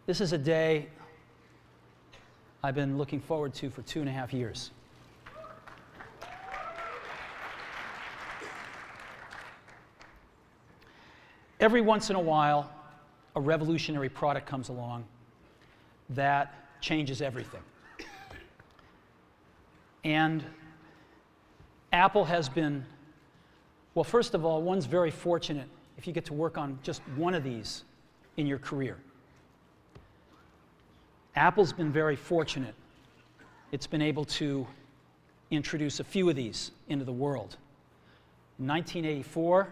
This is a day I've been looking forward to for 2.5 years. Every once in a while, a revolutionary product comes along that changes everything. And Apple has been, well, first of all, one's very fortunate if you get to work on just one of these in your career. Apple's been very fortunate. It's been able to introduce a few of these into the world. In 1984,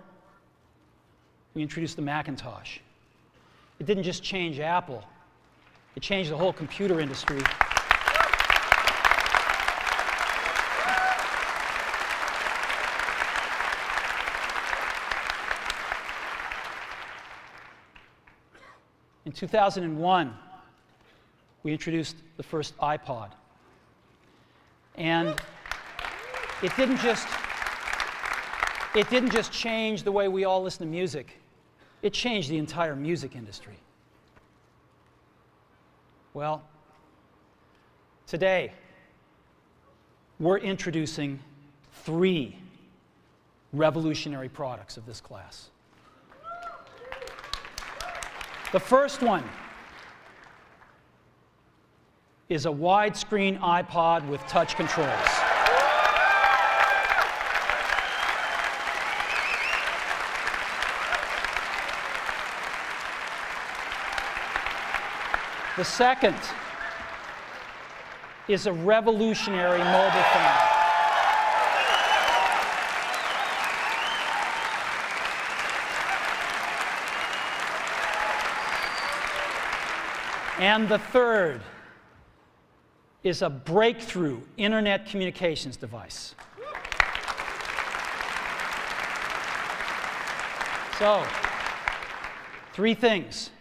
we introduced the Macintosh. It didn't just change Apple, it changed the whole computer industry. In 2001, we introduced the first iPod. And it didn't just change the way we all listen to music. It changed the entire music industry. Well, today, we're introducing 3 revolutionary products of this class. The first one is a widescreen iPod with touch controls. The second is a revolutionary mobile phone. And the third is a breakthrough internet communications device. So, 3 things: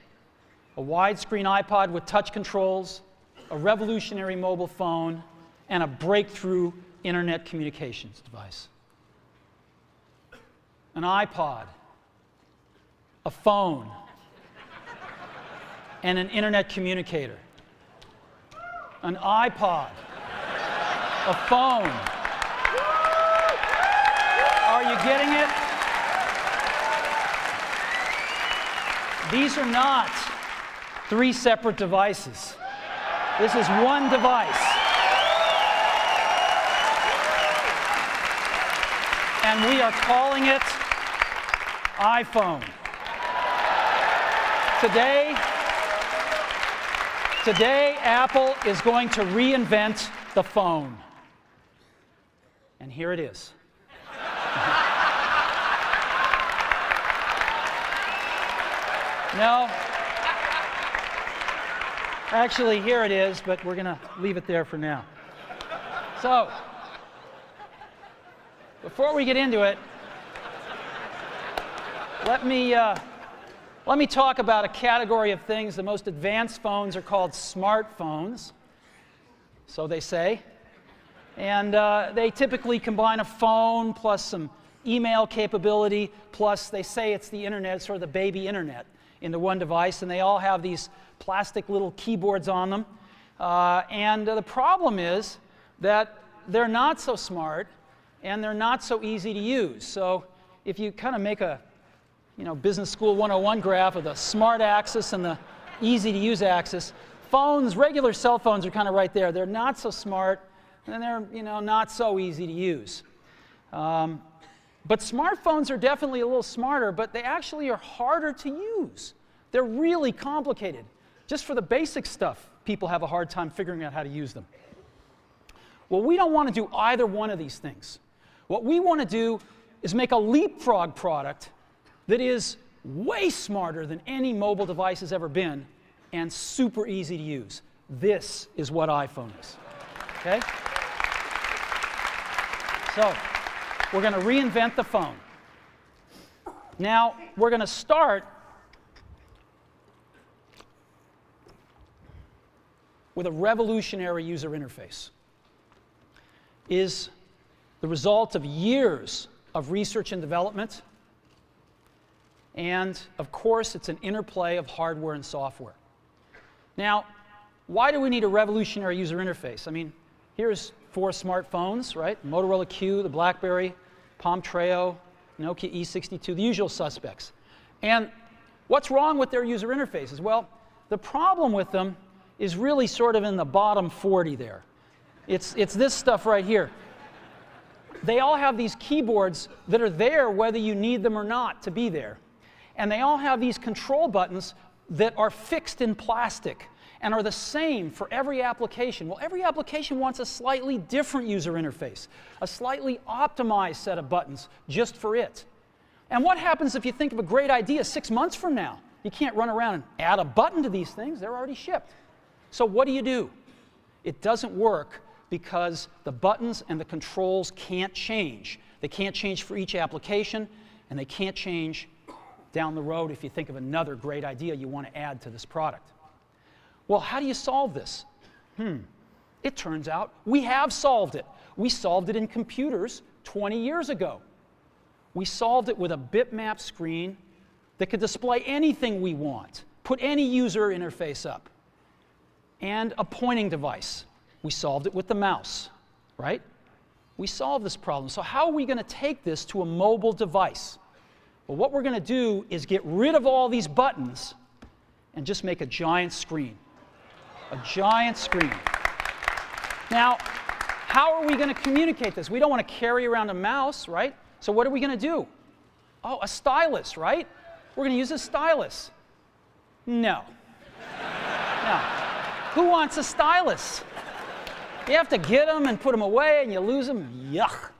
a widescreen iPod with touch controls, a revolutionary mobile phone, and a breakthrough internet communications device. An iPod, a phone, and an internet communicator. An iPod, a phone. Are you getting it? These are not 3 separate devices. This is one device. And we are calling it iPhone. Today, Apple is going to reinvent the phone. And here it is. No. Actually, here it is, but we're going to leave it there for now. So, before we get into it, let me talk about a category of things. The most advanced phones are called smartphones, so they say. And they typically combine a phone plus some email capability, plus they say it's the internet, sort of the baby internet, into one device. And they all have these plastic little keyboards on them. And the problem is that they're not so smart and they're not so easy to use. So if you kind of make a Business School 101 graph of the smart axis and the easy to use axis, regular cell phones are kind of right there. They're not so smart and they're not so easy to use. But smartphones are definitely a little smarter, but they actually are harder to use. They're really complicated. Just for the basic stuff, people have a hard time figuring out how to use them. Well, we don't want to do either one of these things. What we want to do is make a leapfrog product that is way smarter than any mobile device has ever been and super easy to use. This is what iPhone is. Okay? So, we're going to reinvent the phone. Now, we're going to start with a revolutionary user interface. Is the result of years of research and development. And, of course, it's an interplay of hardware and software. Now, why do we need a revolutionary user interface? I mean, here's 4 smartphones, right? Motorola Q, the BlackBerry, Palm Treo, Nokia E62, the usual suspects. And what's wrong with their user interfaces? Well, the problem with them is really sort of in the bottom 40 there. It's this stuff right here. They all have these keyboards that are there whether you need them or not to be there. And they all have these control buttons that are fixed in plastic and are the same for every application. Well, every application wants a slightly different user interface, a slightly optimized set of buttons just for it. And what happens if you think of a great idea 6 months from now? You can't run around and add a button to these things. They're already shipped. So what do? It doesn't work because the buttons and the controls can't change. They can't change for each application, and they can't change down the road if you think of another great idea you want to add to this product. Well, how do you solve this? It turns out we have solved it. We solved it in computers 20 years ago. We solved it with a bitmap screen that could display anything we want, put any user interface up, and a pointing device. We solved it with the mouse, right? We solved this problem. So how are we going to take this to a mobile device? Well, what we're going to do is get rid of all these buttons and just make a giant screen. A giant screen. Now, how are we going to communicate this? We don't want to carry around a mouse, right? So what are we going to do? Oh, a stylus, right? We're going to use a stylus. No. No. Who wants a stylus? You have to get them and put them away and you lose them. Yuck.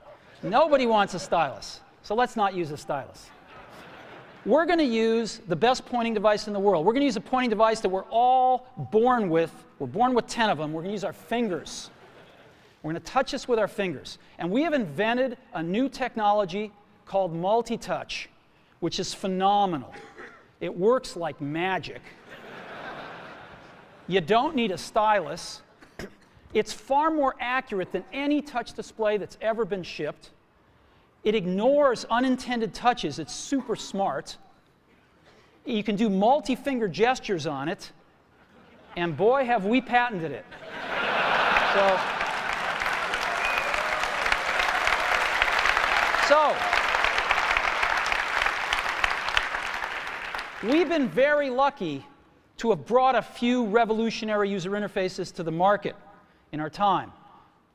Nobody wants a stylus. So let's not use a stylus. We're going to use the best pointing device in the world. We're going to use a pointing device that we're all born with. We're born with 10 of them. We're going to use our fingers. We're going to touch this with our fingers. And we have invented a new technology called multi-touch, which is phenomenal. It works like magic. You don't need a stylus. It's far more accurate than any touch display that's ever been shipped. It ignores unintended touches. It's super smart. You can do multi-finger gestures on it. And boy, have we patented it. So we've been very lucky to have brought a few revolutionary user interfaces to the market in our time.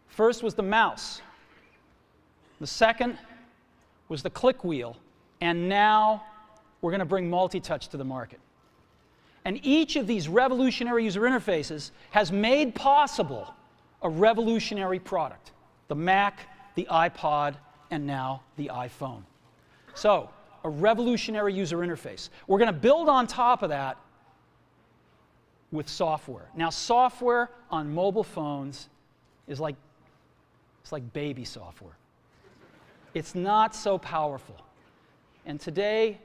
First was the mouse. The second was the click wheel. And now we're going to bring multi-touch to the market. And each of these revolutionary user interfaces has made possible a revolutionary product. The Mac, the iPod, and now the iPhone. So, a revolutionary user interface. We're going to build on top of that with software. Now, software on mobile phones is like baby software. It's not so powerful. And today,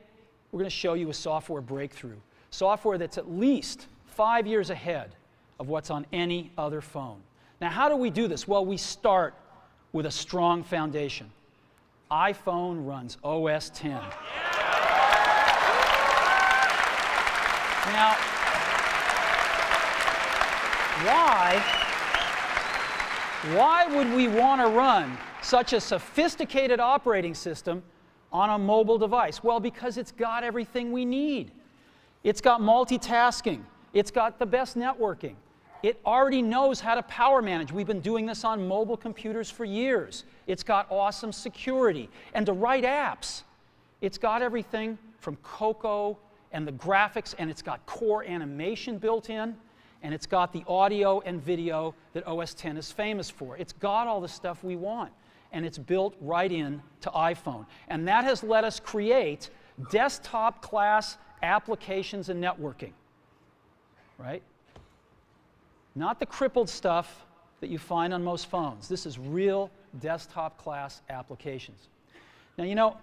we're going to show you a software breakthrough. Software that's at least 5 years ahead of what's on any other phone. Now, how do we do this? Well, we start with a strong foundation. iPhone runs OS X. Now, why would we want to run such a sophisticated operating system on a mobile device? Well, because it's got everything we need. It's got multitasking. It's got the best networking. It already knows how to power manage. We've been doing this on mobile computers for years. It's got awesome security. And to write apps, it's got everything from Cocoa and the graphics, and it's got core animation built in, and it's got the audio and video that OS X is famous for. It's got all the stuff we want, and it's built right in to iPhone. And that has let us create desktop-class applications and networking, right? Not the crippled stuff that you find on most phones. This is real desktop-class applications. Now, you know,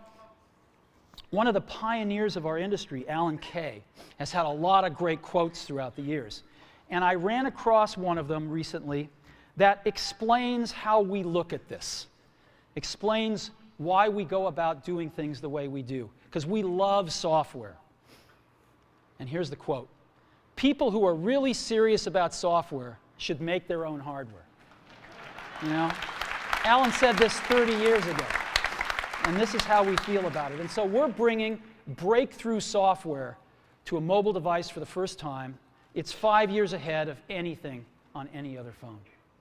one of the pioneers of our industry, Alan Kay, has had a lot of great quotes throughout the years. And I ran across one of them recently that explains how we look at this, explains why we go about doing things the way we do, because we love software. And here's the quote: people who are really serious about software should make their own hardware. You know? Alan said this 30 years ago, and this is how we feel about it. And so we're bringing breakthrough software to a mobile device for the first time. It's 5 years ahead of anything on any other phone.